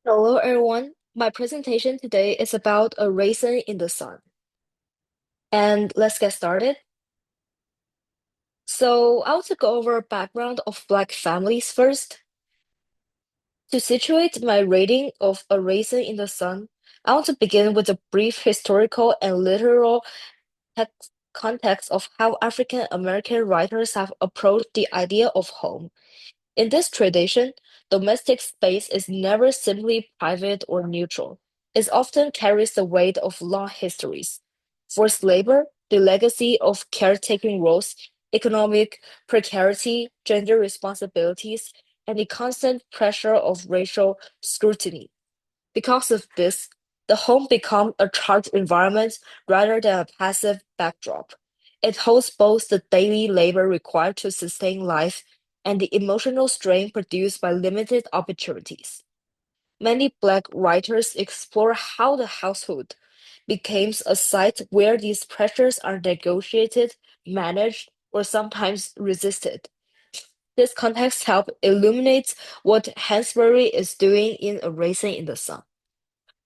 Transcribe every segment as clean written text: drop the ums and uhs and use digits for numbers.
Hello, everyone. My presentation today is about a raisin in the sun. And let's get started. So, I want to go over background of Black families first. To situate my rating of A Raisin in the Sun, I want to begin with a brief historical and literal context of how African American writers have approached the idea of home. In this tradition, domestic space is never simply private or neutral. It often carries the weight of long histories. Forced labor, the legacy of caretaking roles, economic precarity, gender responsibilities, and the constant pressure of racial scrutiny. Because of this, the home becomes a charged environment rather than a passive backdrop. It holds both the daily labor required to sustain life and the emotional strain produced by limited opportunities. Many Black writers explore how the household becomes a site where these pressures are negotiated, managed, or sometimes resisted. This context helps illuminate what Hansberry is doing in A Raisin in the Sun.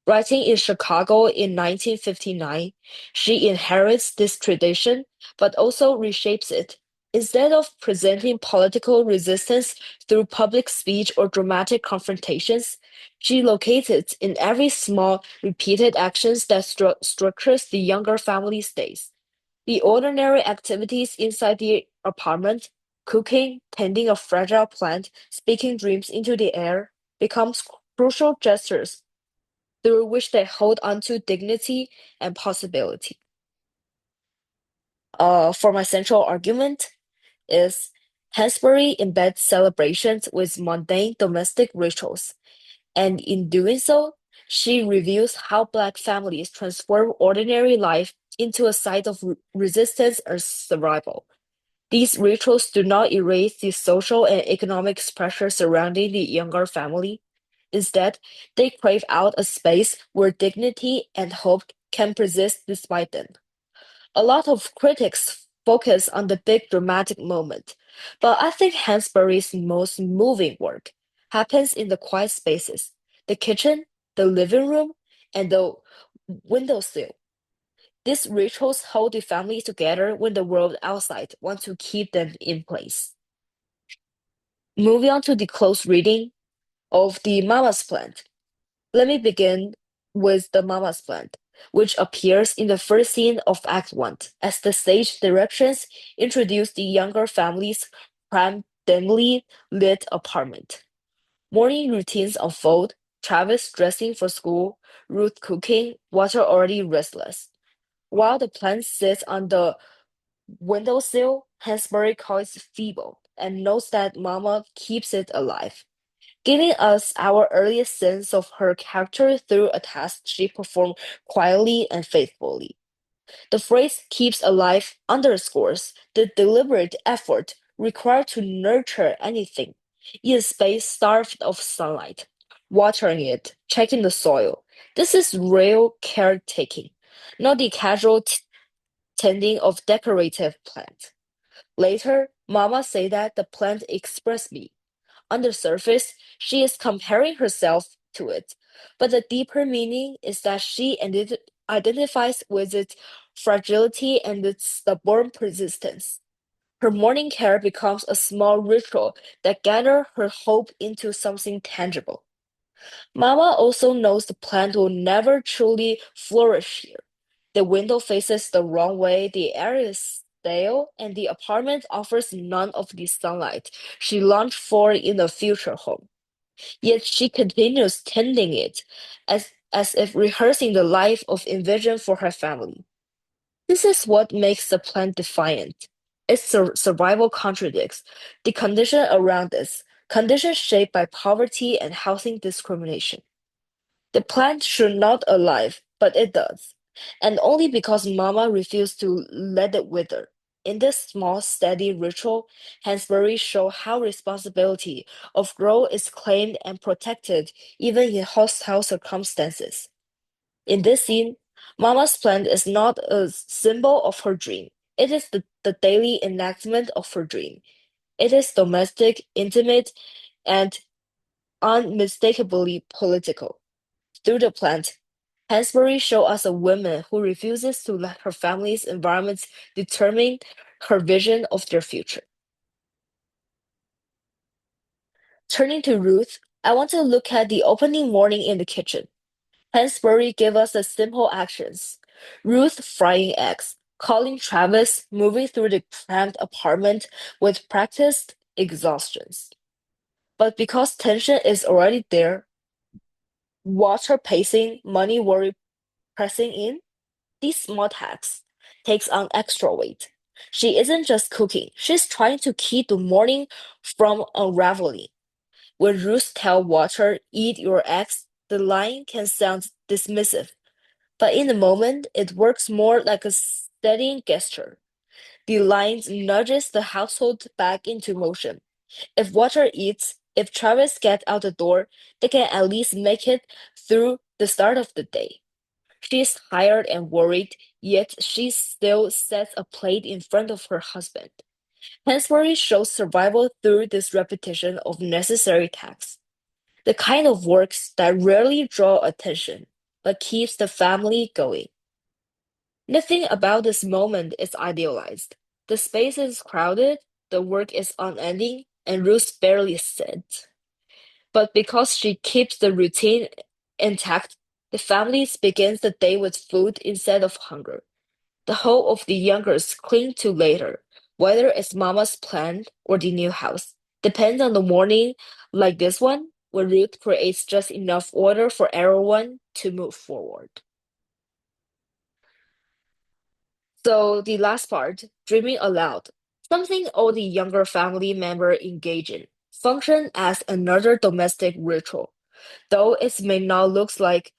Writing in Chicago in 1959, she inherits this tradition but also reshapes it. Instead of presenting political resistance through public speech or dramatic confrontations, she locates it in every small, repeated actions that structures the younger family's days. The ordinary activities inside the apartment, cooking, tending a fragile plant, speaking dreams into the air, becomes crucial gestures through which they hold onto dignity and possibility. For my central argument is Hansberry embeds celebrations with mundane domestic rituals, and in doing so, she reveals how Black families transform ordinary life into a site of resistance or survival. These rituals do not erase the social and economic pressure surrounding the younger family. Instead, they crave out a space where dignity and hope can persist despite them. A lot of critics focus on the big dramatic moment, but I think Hansberry's most moving work happens in the quiet spaces, the kitchen, the living room, and the windowsill. These rituals hold the family together when the world outside wants to keep them in place. Moving on to the close reading of the Mama's Plant. Let me begin with the Mama's Plant, which appears in the first scene of Act 1 as the stage directions introduce the younger family's cramped, dimly lit apartment. Morning routines unfold, Travis dressing for school, Ruth cooking, Walter already restless. While the plant sits on the windowsill, Hansberry calls it feeble and notes that Mama keeps it alive, giving us our earliest sense of her character through a task she performed quietly and faithfully. The phrase keeps alive underscores the deliberate effort required to nurture anything in a space starved of sunlight, watering it, checking the soil. This is real caretaking, not the casual tending of decorative plants. Later, Mama said that the plant expressed me. On the surface, she is comparing herself to it, but the deeper meaning is that she identifies with its fragility and its stubborn persistence. Her morning care becomes a small ritual that gathers her hope into something tangible. Mama also knows the plant will never truly flourish here. The window faces the wrong way, the air is stale, and the apartment offers none of the sunlight she longed for in a future home. Yet she continues tending it as if rehearsing the life of envision for her family. This is what makes the plant defiant. Its survival contradicts the condition around us, conditions shaped by poverty and housing discrimination. The plant should not alive, but it does, and only because Mama refused to let it wither. In this small, steady ritual, Hansberry show how responsibility of growth is claimed and protected even in hostile circumstances. In this scene, Mama's plant is not a symbol of her dream. It is the daily enactment of her dream. It is domestic, intimate, and unmistakably political. Through the plant, Hansberry shows us a woman who refuses to let her family's environments determine her vision of their future. Turning to Ruth, I want to look at the opening morning in the kitchen. Hansberry gave us the simple actions. Ruth frying eggs, calling Travis, moving through the cramped apartment with practiced exhaustions. But because tension is already there, water pacing, money worry pressing in, these small tasks takes on extra weight. She isn't just cooking, she's trying to keep the morning from unraveling. When Ruth tells Water, eat your eggs, the line can sound dismissive, but in the moment, it works more like a steadying gesture. The line nudges the household back into motion. If Water eats, if Travis gets out the door, they can at least make it through the start of the day. She's tired and worried, yet she still sets a plate in front of her husband. Hansberry shows survival through this repetition of necessary tasks, the kind of works that rarely draw attention, but keeps the family going. Nothing about this moment is idealized. The space is crowded, the work is unending, and Ruth barely sits. But because she keeps the routine intact, the family begins the day with food instead of hunger. The hope of the youngers cling to later, whether it's mama's plan or the new house. Depends on the morning like this one, where Ruth creates just enough order for everyone to move forward. So the last part, dreaming aloud, something all the younger family members engage in, function as another domestic ritual, though it may not look like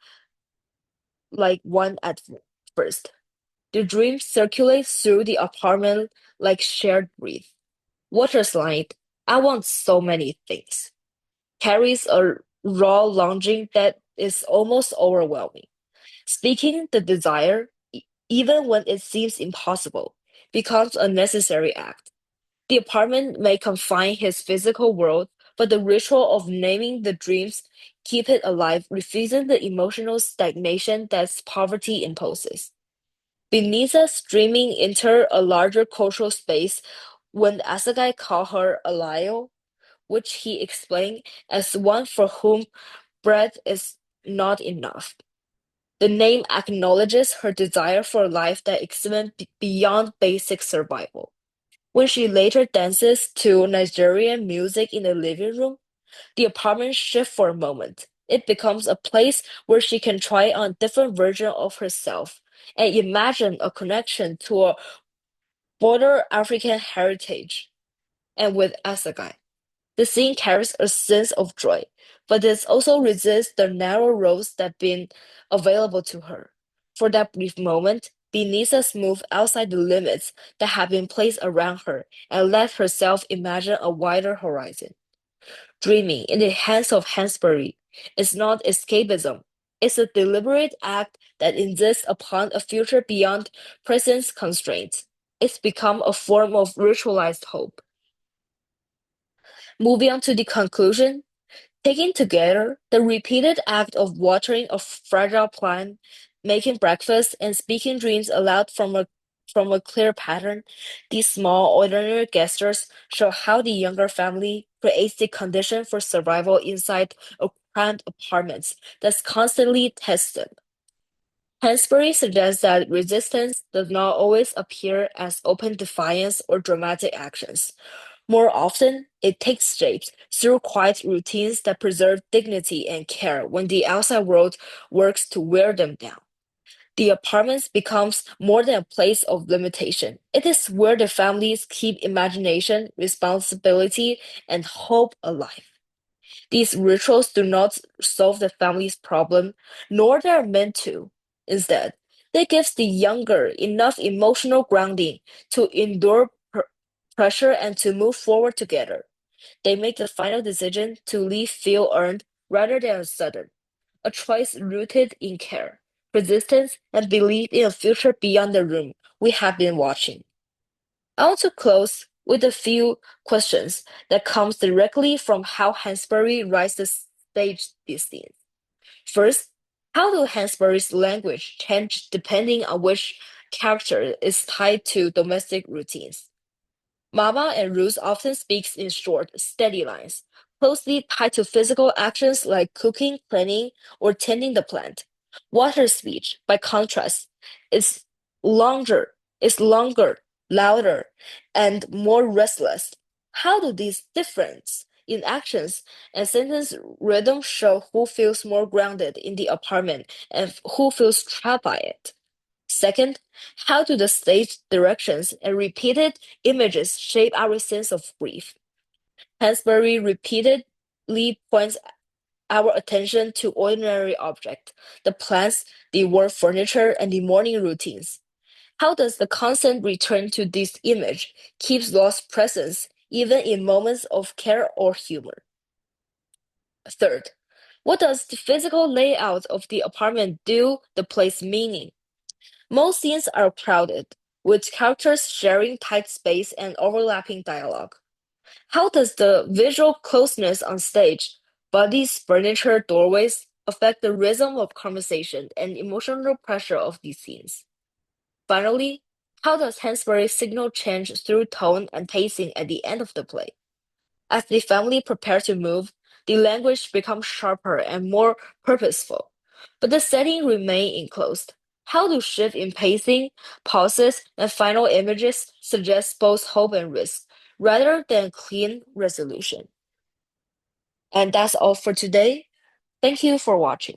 one at first. The dream circulates through the apartment like shared breath. Water's line, I want so many things, carries a raw longing that is almost overwhelming. Speaking the desire, even when it seems impossible, becomes a necessary act. The apartment may confine his physical world, but the ritual of naming the dreams keep it alive, refusing the emotional stagnation that poverty imposes. Beneath us, dreaming enter a larger cultural space when Asagai called her Alio, which he explained as one for whom bread is not enough. The name acknowledges her desire for a life that extends beyond basic survival. When she later dances to Nigerian music in the living room, the apartment shifts for a moment. It becomes a place where she can try on different versions of herself and imagine a connection to a broader African heritage. And with Asagai, the scene carries a sense of joy, but it also resists the narrow roads that have been available to her. For that brief moment, Benitez moved outside the limits that had been placed around her and let herself imagine a wider horizon. Dreaming in the hands of Hansberry is not escapism. It's a deliberate act that insists upon a future beyond present constraints. It's become a form of ritualized hope. Moving on to the conclusion, taken together, the repeated act of watering a fragile plant, making breakfast, and speaking dreams aloud from a clear pattern, these small, ordinary gestures show how the younger family creates the condition for survival inside a cramped apartment that's constantly tested. Hansberry suggests that resistance does not always appear as open defiance or dramatic actions. More often, it takes shape through quiet routines that preserve dignity and care when the outside world works to wear them down. The apartment becomes more than a place of limitation. It is where the families keep imagination, responsibility, and hope alive. These rituals do not solve the family's problem, nor they are meant to. Instead, they give the younger enough emotional grounding to endure pressure and to move forward together. They make the final decision to leave feel earned rather than sudden, a choice rooted in care, persistence, and belief in a future beyond the room we have been watching. I want to close with a few questions that comes directly from how Hansberry writes the stage these scenes. First, how do Hansberry's language change depending on which character is tied to domestic routines? Mama and Ruth often speaks in short, steady lines, closely tied to physical actions like cooking, cleaning, or tending the plant. Water's speech, by contrast, is longer, louder, and more restless. How do these differences in actions and sentence rhythm show who feels more grounded in the apartment and who feels trapped by it? Second, how do the stage directions and repeated images shape our sense of grief? Hansberry repeatedly points our attention to ordinary objects, the plants, the work furniture, and the morning routines. How does the constant return to this image keep lost presence even in moments of care or humor? Third, what does the physical layout of the apartment do the place meaning? Most scenes are crowded, with characters sharing tight space and overlapping dialogue. How does the visual closeness on stage, bodies, furniture, doorways affect the rhythm of conversation and emotional pressure of these scenes? Finally, how does Hansberry signal change through tone and pacing at the end of the play? As the family prepare to move, the language becomes sharper and more purposeful, but the setting remains enclosed. How do shift in pacing, pauses, and final images suggest both hope and risk, rather than clean resolution? And that's all for today. Thank you for watching.